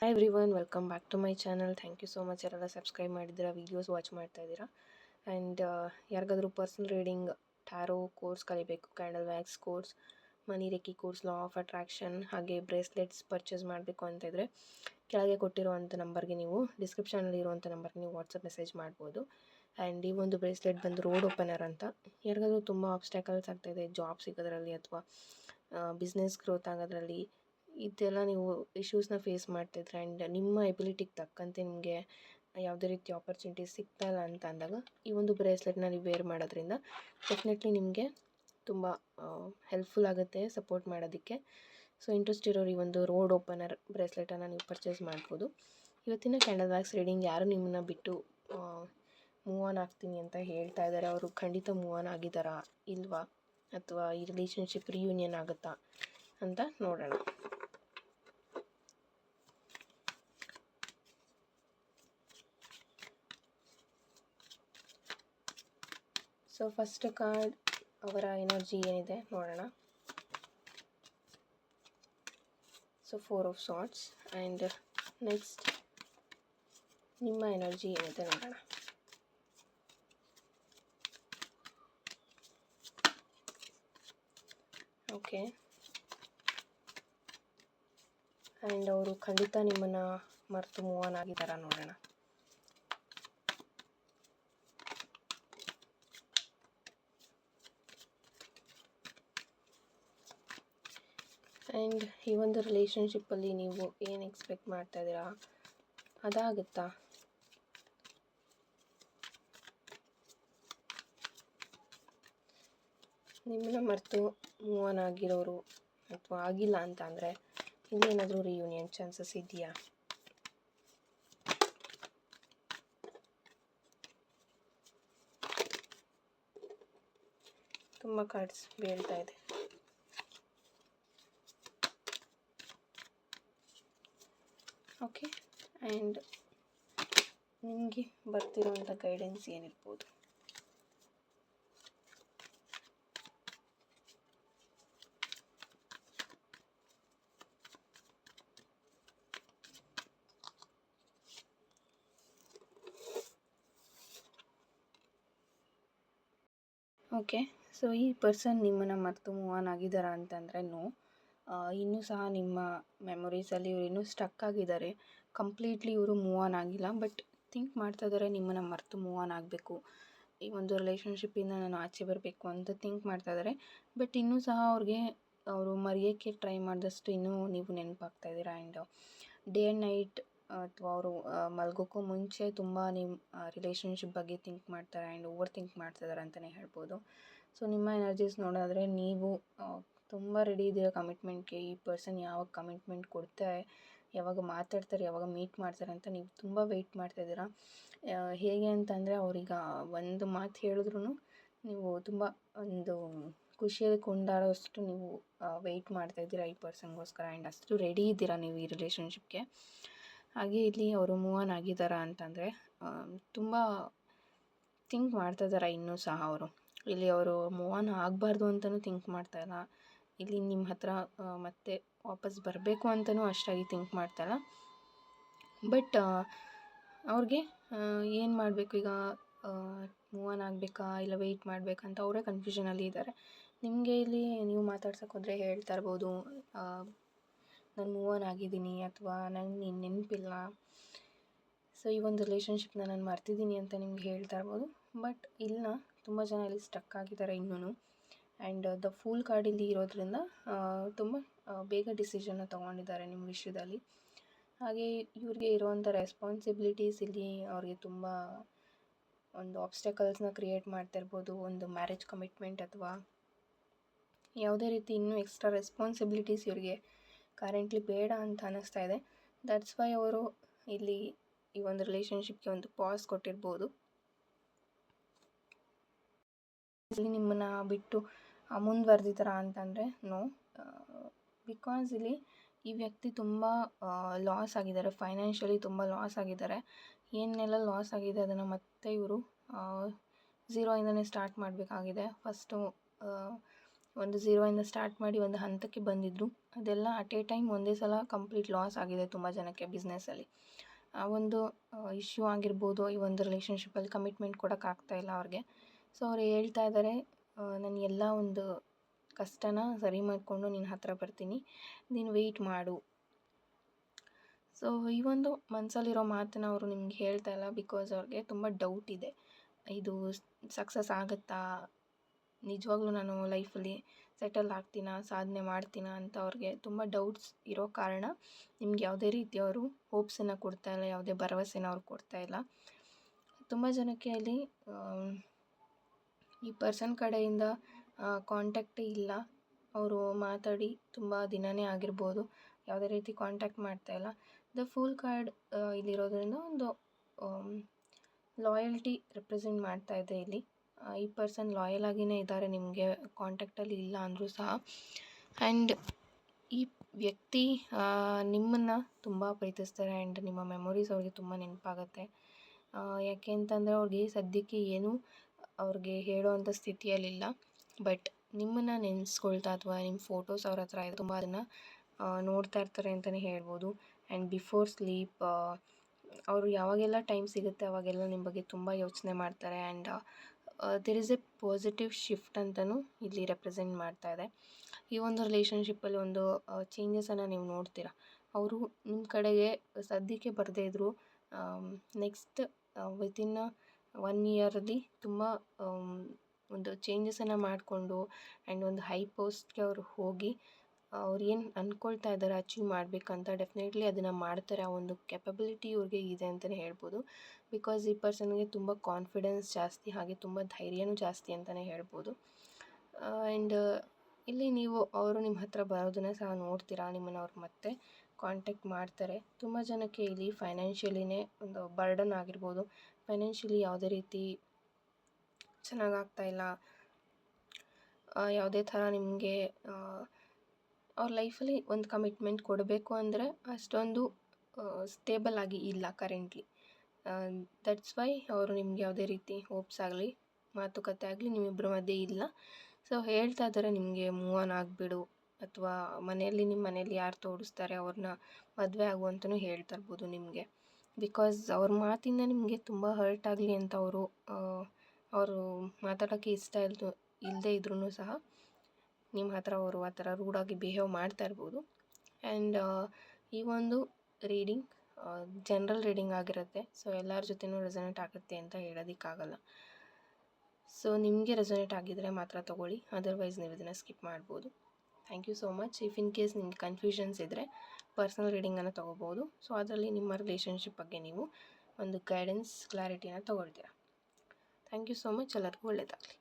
Hi everyone, welcome back to my channel. Thank you so much ಯಾರೆಲ್ಲ subscribe ಮಾಡಿದ್ದೀರಾ, videos watch ಮಾಡ್ತಾ ಇದ್ದೀರಾ. And ಯಾರಿಗಾದರೂ ಪರ್ಸನಲ್ ರೀಡಿಂಗ್, ಟ್ಯಾರೋ ಕೋರ್ಸ್ ಕಲಿಬೇಕು, candle wax course, money reiki course, law of attraction ಹಾಗೆ bracelets purchase ಮಾಡಬೇಕು ಅಂತ ಇದ್ದರೆ ಕೆಳಗೆ ಕೊಟ್ಟಿರುವಂಥ ನಂಬರ್ಗೆ ನೀವು ಡಿಸ್ಕ್ರಿಪ್ಷನಲ್ಲಿ ಇರುವಂಥ ನಂಬರ್ಗೆ ನೀವು ವಾಟ್ಸಪ್ ಮೆಸೇಜ್ ಮಾಡ್ಬೋದು. ಆ್ಯಂಡ್ ಈ ಒಂದು ಬ್ರೇಸ್ಲೆಟ್ ಬಂದು ರೋಡ್ ಓಪನರ್ ಅಂತ. ಯಾರಿಗಾದರೂ ತುಂಬ ಆಬ್ಸ್ಟ್ಯಾಕಲ್ಸ್ ಆಗ್ತಾಯಿದೆ ಜಾಬ್ ಸಿಗೋದ್ರಲ್ಲಿ ಅಥವಾ ಬಿಸ್ನೆಸ್ ಗ್ರೋತ್ ಆಗೋದ್ರಲ್ಲಿ, ಇದೆಲ್ಲ ನೀವು ಇಶ್ಯೂಸ್ನ ಫೇಸ್ ಮಾಡ್ತಿದ್ರೆ ಆ್ಯಂಡ್ ನಿಮ್ಮ ಎಬಿಲಿಟಿಗೆ ತಕ್ಕಂತೆ ನಿಮಗೆ ಯಾವುದೇ ರೀತಿ ಆಪರ್ಚುನಿಟೀಸ್ ಸಿಗ್ತಾಯಿಲ್ಲ ಅಂತ ಅಂದಾಗ ಈ ಒಂದು ಬ್ರೇಸ್ಲೆಟ್ನ ನೀವು ವೇರ್ ಮಾಡೋದ್ರಿಂದ ಡೆಫಿನೆಟ್ಲಿ ನಿಮಗೆ ತುಂಬ ಹೆಲ್ಪ್ಫುಲ್ ಆಗುತ್ತೆ ಸಪೋರ್ಟ್ ಮಾಡೋದಕ್ಕೆ. ಸೊ ಇಂಟ್ರೆಸ್ಟ್ ಇರೋರು ಈ ಒಂದು ರೋಡ್ ಓಪನರ್ ಬ್ರೇಸ್ಲೆಟನ್ನು ನೀವು ಪರ್ಚೇಸ್ ಮಾಡ್ಬೋದು. ಇವತ್ತಿನ ಕ್ಯಾಂಡಲ್ ವ್ಯಾಕ್ಸ್ ರೀಡಿಂಗ್ ಯಾರು ನಿಮ್ಮನ್ನ ಬಿಟ್ಟು ಮೂವ್ ಆನ್ ಆಗ್ತೀನಿ ಅಂತ ಹೇಳ್ತಾ ಇದ್ದಾರೆ, ಅವರು ಖಂಡಿತ ಮೂವ್ ಆನ್ ಆಗಿದ್ದಾರಾ ಇಲ್ವಾ, ಅಥವಾ ಈ ರಿಲೇಷನ್ಶಿಪ್ ರಿಯೂನಿಯನ್ ಆಗುತ್ತಾ ಅಂತ ನೋಡೋಣ. ಸೊ ಫಸ್ಟ್ ಕಾರ್ಡ್ ಅವರ ಎನರ್ಜಿ ಏನಿದೆ ನೋಡೋಣ. So 4 of swords. And next ನಿಮ್ಮ ಎನರ್ಜಿ ಏನಿದೆ ನೋಡೋಣ. ಓಕೆ, ಆ್ಯಂಡ್ ಅವರು ಖಂಡಿತ ನಿಮ್ಮನ್ನು ಮರೆತು ಮೂವ್ ಆನ್ ಆಗಿದ್ದಾರಾ ನೋಡೋಣ. ಆ್ಯಂಡ್ ಈ ಒಂದು ರಿಲೇಷನ್ಶಿಪ್ಪಲ್ಲಿ ನೀವು ಏನು ಎಕ್ಸ್ಪೆಕ್ಟ್ ಮಾಡ್ತಾಯಿದ್ದೀರಾ ಅದಾಗುತ್ತಾ? ನಿಮ್ಮನ್ನ ಮರೆತು ಮೂವ್ ಆನ್ ಆಗಿರೋರು ಅಥವಾ ಆಗಿಲ್ಲ ಅಂತ ಅಂದರೆ ಇಲ್ಲೇನಾದರೂ ರಿಯೂನಿಯನ್ ಚಾನ್ಸಸ್ ಇದೆಯಾ? ತುಂಬ ಕಾರ್ಡ್ಸ್ ಬೀಳ್ತಾ ಇದೆ. ಓಕೆ, ಆ್ಯಂಡ್ ನಿಮಗೆ ಬರ್ತಿರೋಂಥ ಗೈಡೆನ್ಸ್ ಏನಿರ್ಬೋದು? ಓಕೆ, ಸೊ ಈ ಪರ್ಸನ್ ನಿಮ್ಮನ್ನು ಮರೆತು ಮೂವ್ ಆನ್ ಆಗಿದ್ದಾರಾ ಅಂತಂದರೆ ನೋ. ಇನ್ನೂ ಸಹ ನಿಮ್ಮ ಮೆಮೊರೀಸಲ್ಲಿ ಇವರು ಇನ್ನೂ ಸ್ಟಕ್ ಆಗಿದ್ದಾರೆ. ಕಂಪ್ಲೀಟ್ಲಿ ಇವರು ಮೂವ್ ಆನ್ ಆಗಿಲ್ಲ, ಬಟ್ ಥಿಂಕ್ ಮಾಡ್ತಾ ಇದ್ದಾರೆ ನಿಮ್ಮನ್ನು ಮರೆತು ಮೂವ್ ಆನ್ ಆಗಬೇಕು, ಈ ಒಂದು ರಿಲೇಷನ್ಶಿಪ್ಪಿಂದ ನಾನು ಆಚೆ ಬರಬೇಕು ಅಂತ ಥಿಂಕ್ ಮಾಡ್ತಾ ಇದ್ದಾರೆ. ಬಟ್ ಇನ್ನೂ ಸಹ ಅವರು ಮರೆಯೋಕ್ಕೆ ಟ್ರೈ ಮಾಡಿದಷ್ಟು ಇನ್ನೂ ನೀವು ನೆನಪಾಗ್ತಾ ಇದ್ದೀರಾ. ಆ್ಯಂಡ್ ಡೇ ಆ್ಯಂಡ್ ನೈಟ್ ಅಥವಾ ಅವರು ಮಲಗೋಕ್ಕೂ ಮುಂಚೆ ತುಂಬ ನಿಮ್ಮ ರಿಲೇಷನ್ಶಿಪ್ ಬಗ್ಗೆ ಥಿಂಕ್ ಮಾಡ್ತಾರೆ ಆ್ಯಂಡ್ ಓವರ್ ಥಿಂಕ್ ಮಾಡ್ತಿದ್ದಾರೆ ಅಂತಲೇ ಹೇಳ್ಬೋದು. ಸೊ ನಿಮ್ಮ ಎನರ್ಜೀಸ್ ನೋಡೋದಾದರೆ ನೀವು ತುಂಬ ರೆಡಿ ಇದ್ದೀರಾ ಕಮಿಟ್ಮೆಂಟ್ಗೆ. ಈ ಪರ್ಸನ್ ಯಾವಾಗ ಕಮಿಟ್ಮೆಂಟ್ ಕೊಡ್ತಾರೆ, ಯಾವಾಗ ಮಾತಾಡ್ತಾರೆ, ಯಾವಾಗ ಮೀಟ್ ಮಾಡ್ತಾರೆ ಅಂತ ನೀವು ತುಂಬ ವೆಯ್ಟ್ ಮಾಡ್ತಾಯಿದ್ದೀರಾ. ಹೇಗೆ ಅಂತಂದರೆ ಅವರೀಗ ಒಂದು ಮಾತು ಹೇಳಿದ್ರೂ ನೀವು ತುಂಬ ಒಂದು ಖುಷಿಯಲ್ಲಿ ಕೊಂಡಾಡೋಷ್ಟು ನೀವು ವೆಯ್ಟ್ ಮಾಡ್ತಾಯಿದ್ದೀರಾ ಈ ಪರ್ಸನ್ಗೋಸ್ಕರ. ಆ್ಯಂಡ್ ಅಷ್ಟು ರೆಡಿ ಇದ್ದೀರಾ ನೀವು ಈ ರಿಲೇಷನ್ಶಿಪ್ಗೆ. ಹಾಗೆ ಇಲ್ಲಿ ಅವರು ಮೂವ್ ಆನ್ ಆಗಿದ್ದಾರಾ ಅಂತಂದರೆ ತುಂಬ ಥಿಂಕ್ ಮಾಡ್ತಾಯಿದ್ದಾರೆ ಇನ್ನೂ ಸಹ ಅವರು. ಇಲ್ಲಿ ಅವರು ಮೂವ್ ಆನ್ ಆಗಬಾರ್ದು ಅಂತಲೂ ಥಿಂಕ್ ಮಾಡ್ತಾಯಿಲ್ಲ. ಇಲ್ಲಿ ನಿಮ್ಮ ಹತ್ರ ಮತ್ತೆ ವಾಪಸ್ ಬರಬೇಕು ಅಂತಲೂ ಅಷ್ಟಾಗಿ ಥಿಂಕ್ ಮಾಡ್ತಾಯಿಲ್ಲ. ಬಟ್ ಅವ್ರಿಗೆ ಏನು ಮಾಡಬೇಕು ಈಗ, ಮೂವ್ ಆನ್ ಆಗಬೇಕಾ ಇಲ್ಲ ವೆಯ್ಟ್ ಮಾಡಬೇಕಂತ ಅವರೇ ಕನ್ಫ್ಯೂಷನಲ್ಲಿ ಇದ್ದಾರೆ. ನಿಮಗೆ ಇಲ್ಲಿ ನೀವು ಮಾತಾಡ್ಸೋಕೆ ಹೋದರೆ ಹೇಳ್ತಾ ಇರ್ಬೋದು, ನಾನು ಮೂವ್ ಆನ್ ಆಗಿದ್ದೀನಿ ಅಥವಾ ನಂಗೆ ನೀನು ನೆನಪಿಲ್ಲ, ಸೊ ಈ ಒಂದು ರಿಲೇಷನ್ಶಿಪ್ನ ನಾನು ಮರ್ತಿದ್ದೀನಿ ಅಂತ ನಿಮ್ಗೆ ಹೇಳ್ತಾ ಇರ್ಬೋದು. ಬಟ್ ಇಲ್ಲ, ತುಂಬ ಜನ ಇಲ್ಲಿ ಸ್ಟಕ್ ಆಗಿದ್ದಾರೆ ಇನ್ನೂ. ಆ್ಯಂಡ್ ದ ಫೂಲ್ ಕಾರ್ಡ್ ಇಲ್ಲಿ ಇರೋದ್ರಿಂದ ತುಂಬ ಬೇಗ ಡಿಸಿಷನ್ನ ತೊಗೊಂಡಿದ್ದಾರೆ ನಿಮ್ಮ ವಿಷಯದಲ್ಲಿ. ಹಾಗೆ ಇವ್ರಿಗೆ ಇರುವಂಥ ರೆಸ್ಪಾನ್ಸಿಬಿಲಿಟೀಸ್ ಇಲ್ಲಿ ಅವ್ರಿಗೆ ತುಂಬ ಒಂದು ಆಬ್ಸ್ಟಕಲ್ಸ್ನ ಕ್ರಿಯೇಟ್ ಮಾಡ್ತಿರ್ಬೋದು. ಒಂದು ಮ್ಯಾರೇಜ್ ಕಮಿಟ್ಮೆಂಟ್ ಅಥವಾ ಯಾವುದೇ ರೀತಿ ಇನ್ನೂ ಎಕ್ಸ್ಟ್ರಾ ರೆಸ್ಪಾನ್ಸಿಬಿಲಿಟೀಸ್ ಇವರಿಗೆ ಕರೆಂಟ್ಲಿ ಬೇಡ ಅಂತ ಅನ್ನಿಸ್ತಾ ಇದೆ. ದಟ್ಸ್ ವೈ ಅವರು ಇಲ್ಲಿ ಈ ಒಂದು ರಿಲೇಷನ್ಶಿಪ್ಗೆ ಒಂದು ಪಾಸ್ ಕೊಟ್ಟಿರ್ಬೋದು. ಇಲ್ಲಿ ನಿಮ್ಮನ್ನು ಬಿಟ್ಟು ಮುಂದುವರೆದಿದ್ದಾರ ಅಂತಂದರೆ ನೋ. ಬಿಕಾಸ್ ಇಲ್ಲಿ ಈ ವ್ಯಕ್ತಿ ತುಂಬ ಲಾಸ್ ಆಗಿದ್ದಾರೆ, ಫೈನಾನ್ಷಿಯಲಿ ತುಂಬ ಲಾಸ್ ಆಗಿದ್ದಾರೆ. ಏನೆಲ್ಲ ಲಾಸ್ ಆಗಿದೆ ಅದನ್ನು ಮತ್ತೆ ಇವರು ಝೀರೋಯಿಂದನೇ ಸ್ಟಾರ್ಟ್ ಮಾಡಬೇಕಾಗಿದೆ. ಫಸ್ಟು ಒಂದು ಝೀರೋಯಿಂದ ಸ್ಟಾರ್ಟ್ ಮಾಡಿ ಒಂದು ಹಂತಕ್ಕೆ ಬಂದಿದ್ದರು. ಅದೆಲ್ಲ ಅಟ್ ಎ ಟೈಮ್ ಒಂದೇ ಸಲ ಕಂಪ್ಲೀಟ್ ಲಾಸ್ ಆಗಿದೆ ತುಂಬ ಜನಕ್ಕೆ ಬಿಸ್ನೆಸ್ಸಲ್ಲಿ. ಆ ಒಂದು ಇಶ್ಯೂ ಆಗಿರ್ಬೋದು, ಈ ಒಂದು ರಿಲೇಷನ್ಶಿಪ್ಪಲ್ಲಿ ಕಮಿಟ್ಮೆಂಟ್ ಕೊಡೋಕ್ಕಾಗ್ತಾಯಿಲ್ಲ ಅವ್ರಿಗೆ. ಸೊ ಅವ್ರು ಹೇಳ್ತಾ ಇದ್ದಾರೆ, ನಾನು ಎಲ್ಲ ಒಂದು ಕಷ್ಟನ ಸರಿ ಮಾಡಿಕೊಂಡು ನಿನ್ನ ಹತ್ರ ಬರ್ತೀನಿ, ನೀನು ವೆಯ್ಟ್ ಮಾಡು. ಸೊ ಈ ಒಂದು ಮನಸ್ಸಲ್ಲಿರೋ ಮಾತನ್ನು ಅವರು ನಿಮ್ಗೆ ಹೇಳ್ತಾ ಇಲ್ಲ, ಬಿಕಾಸ್ ಅವ್ರಿಗೆ ತುಂಬ ಡೌಟ್ ಇದೆ. ಇದು ಸಕ್ಸಸ್ ಆಗುತ್ತಾ, ನಿಜವಾಗ್ಲೂ ನಾನು ಲೈಫಲ್ಲಿ ಸೆಟಲ್ ಆಗ್ತೀನಾ, ಸಾಧನೆ ಮಾಡ್ತೀನಾ ಅಂತ ಅವ್ರಿಗೆ ತುಂಬ ಡೌಟ್ಸ್ ಇರೋ ಕಾರಣ ನಿಮ್ಗೆ ಯಾವುದೇ ರೀತಿ ಅವರು ಹೋಪ್ಸನ್ನು ಕೊಡ್ತಾಯಿಲ್ಲ, ಯಾವುದೇ ಭರವಸೆನ ಅವ್ರು ಕೊಡ್ತಾಯಿಲ್ಲ. ತುಂಬ ಜನಕ್ಕೆ ಅಲ್ಲಿ ಈ ಪರ್ಸನ್ ಕಡೆಯಿಂದ ಕಾಂಟ್ಯಾಕ್ಟೇ ಇಲ್ಲ. ಅವರು ಮಾತಾಡಿ ತುಂಬ ದಿನವೇ ಆಗಿರ್ಬೋದು, ಯಾವುದೇ ರೀತಿ ಕಾಂಟ್ಯಾಕ್ಟ್ ಮಾಡ್ತಾಯಿಲ್ಲ. ದ ಫೂಲ್ ಕಾರ್ಡ್ ಇಲ್ಲಿರೋದ್ರಿಂದ ಒಂದು ಲಾಯಲ್ಟಿ ರೆಪ್ರೆಸೆಂಟ್ ಮಾಡ್ತಾ ಇದೆ ಇಲ್ಲಿ. ಈ ಪರ್ಸನ್ ಲಾಯಲ್ ಆಗಿಯೇ ಇದ್ದಾರೆ, ನಿಮಗೆ ಕಾಂಟ್ಯಾಕ್ಟಲ್ಲಿ ಇಲ್ಲ ಅಂದರೂ ಸಹ. ಆ್ಯಂಡ್ ಈ ವ್ಯಕ್ತಿ ನಿಮ್ಮನ್ನು ತುಂಬ ಪ್ರೀತಿಸ್ತಾರೆ ಆ್ಯಂಡ್ ನಿಮ್ಮ ಮೆಮೊರೀಸ್ ಅವ್ರಿಗೆ ತುಂಬ ನೆನಪಾಗುತ್ತೆ. ಯಾಕೆ ಅಂತಂದರೆ ಅವ್ರಿಗೆ ಸದ್ಯಕ್ಕೆ ಏನೂ ಅವ್ರಿಗೆ ಹೇಳೋವಂಥ ಸ್ಥಿತಿಯಲ್ಲಿಲ್ಲ. ಬಟ್ ನಿಮ್ಮನ್ನು ನೆನೆಸ್ಕೊಳ್ತಾ ಅಥವಾ ನಿಮ್ಮ ಫೋಟೋಸ್ ಅವ್ರ ಹತ್ರ ಇದೆ, ತುಂಬ ಅದನ್ನು ನೋಡ್ತಾ ಇರ್ತಾರೆ ಅಂತಲೇ ಹೇಳ್ಬೋದು. ಆ್ಯಂಡ್ ಬಿಫೋರ್ ಸ್ಲೀಪ್ ಅವರು ಯಾವಾಗೆಲ್ಲ ಟೈಮ್ ಸಿಗುತ್ತೆ ಅವಾಗೆಲ್ಲ ನಿಮ್ಮ ಬಗ್ಗೆ ತುಂಬ ಯೋಚನೆ ಮಾಡ್ತಾರೆ. And there is a positive shift ಅಂತಲೂ ಇಲ್ಲಿ ರೆಪ್ರೆಸೆಂಟ್ ಮಾಡ್ತಾ ಇದೆ. ಈ ಒಂದು ರಿಲೇಷನ್ಶಿಪ್ಪಲ್ಲಿ ಒಂದು ಚೇಂಜಸನ್ನು ನೀವು ನೋಡ್ತೀರಾ. ಅವರು ನಿಮ್ಮ ಕಡೆಗೆ ಸದ್ಯಕ್ಕೆ ಬರದೇ ಇದ್ದರು, ನೆಕ್ಸ್ಟ್ ವಿತಿನ್ 1 ಇಯರಲ್ಲಿ ತುಂಬ ಒಂದು ಚೇಂಜಸನ್ನು ಮಾಡಿಕೊಂಡು ಆ್ಯಂಡ್ ಒಂದು ಹೈ ಪೋಸ್ಟ್ಗೆ ಅವರು ಹೋಗಿ ಅವ್ರು ಏನು ಅಂದ್ಕೊಳ್ತಾ ಇದ್ದಾರೆ ಅಚೀವ್ ಮಾಡಬೇಕಂತ, ಡೆಫಿನೆಟ್ಲಿ ಅದನ್ನು ಮಾಡ್ತಾರೆ. ಆ ಒಂದು ಕೆಪಬಿಲಿಟಿ ಇವ್ರಿಗೆ ಇದೆ ಅಂತಲೇ ಹೇಳ್ಬೋದು. ಬಿಕಾಸ್ ಈ ಪರ್ಸನ್ಗೆ ತುಂಬ ಕಾನ್ಫಿಡೆನ್ಸ್ ಜಾಸ್ತಿ, ಹಾಗೆ ತುಂಬ ಧೈರ್ಯನೂ ಜಾಸ್ತಿ ಅಂತಲೇ ಹೇಳ್ಬೋದು. ಆ್ಯಂಡ್ ಇಲ್ಲಿ ನೀವು ಅವರು ನಿಮ್ಮ ಹತ್ರ ಬರೋದನ್ನು ಸಹ ನೋಡ್ತೀರಾ. ನಿಮ್ಮನ್ನು ಅವ್ರು ಮತ್ತೆ ಕಾಂಟ್ಯಾಕ್ಟ್ ಮಾಡ್ತಾರೆ. ತುಂಬ ಜನಕ್ಕೆ ಇಲ್ಲಿ ಫೈನಾನ್ಷಿಯಲಿನೇ ಒಂದು ಬರ್ಡನ್ ಆಗಿರ್ಬೋದು, ಫೈನಾನ್ಷಿಯಲಿ ಯಾವುದೇ ರೀತಿ ಚೆನ್ನಾಗಾಗ್ತಾಯಿಲ್ಲ, ಯಾವುದೇ ಥರ ನಿಮಗೆ ಅವ್ರ ಲೈಫಲ್ಲಿ ಒಂದು ಕಮಿಟ್ಮೆಂಟ್ ಕೊಡಬೇಕು ಅಂದರೆ ಅಷ್ಟೊಂದು ಸ್ಟೇಬಲ್ ಆಗಿ ಇಲ್ಲ ಕರೆಂಟ್ಲಿ. ದಟ್ಸ್ ವೈ ಅವರು ನಿಮ್ಗೆ ಯಾವುದೇ ರೀತಿ ಹೋಪ್ಸ್ ಆಗಲಿ ಮಾತುಕತೆ ಆಗಲಿ ನಿಮ್ಮಿಬ್ಬರ ಮಧ್ಯೆ ಇಲ್ಲ. ಸೊ ಹೇಳ್ತಾ ಇದ್ದಾರೆ ನಿಮಗೆ ಮೂವ್ ಆನ್ ಆಗಿಬಿಡು, ಅಥವಾ ನಿಮ್ಮ ಮನೆಯಲ್ಲಿ ಯಾರು ತೋರಿಸ್ತಾರೆ ಅವ್ರನ್ನ ಮದುವೆ ಆಗು ಅಂತಲೂ ಹೇಳ್ತಾ ಇರ್ಬೋದು ನಿಮಗೆ. ಬಿಕಾಸ್ ಅವ್ರ ಮಾತಿಂದ ನಿಮಗೆ ತುಂಬ ಹರ್ಟ್ ಆಗಲಿ ಅಂತ ಅವರು ಮಾತಾಡೋಕ್ಕೆ ಇಷ್ಟ ಇಲ್ಲದೇ ಇದ್ರೂ ಸಹ ನಿಮ್ಮ ಹತ್ರ ಅವರು ಆ ಥರ ರೂಡಾಗಿ ಬಿಹೇವ್ ಮಾಡ್ತಾ ಇರ್ಬೋದು. ಆ್ಯಂಡ್ ಈ ಒಂದು ರೀಡಿಂಗ್ ಜನರಲ್ ರೀಡಿಂಗ್ ಆಗಿರುತ್ತೆ. ಸೊ ಎಲ್ಲರ ಜೊತೆನೂ ರೆಸೊನೇಟ್ ಆಗುತ್ತೆ ಅಂತ ಹೇಳೋದಕ್ಕಾಗಲ್ಲ. ಸೊ ನಿಮಗೆ ರೆಸೊನೇಟ್ ಆಗಿದ್ದರೆ ಮಾತ್ರ ತೊಗೊಳ್ಳಿ, ಅದರ್ವೈಸ್ ನೀವು ಇದನ್ನು ಸ್ಕಿಪ್ ಮಾಡ್ಬೋದು. Thank you so much. If in case ನಿಮ್ಗೆ ಕನ್ಫ್ಯೂಷನ್ಸ್ ಇದ್ದರೆ ಪರ್ಸನಲ್ ರೀಡಿಂಗನ್ನು ತೊಗೋಬೋದು. ಸೊ ಅದರಲ್ಲಿ ನಿಮ್ಮ ರಿಲೇಷನ್ಶಿಪ್ ಬಗ್ಗೆ ನೀವು ಒಂದು ಗೈಡೆನ್ಸ್ ಕ್ಲಾರಿಟಿನ ತೊಗೊಳ್ತೀರಾ. Thank you so much. ಎಲ್ಲರಿಗೂ ಒಳ್ಳೆಯದಾಗಲಿ.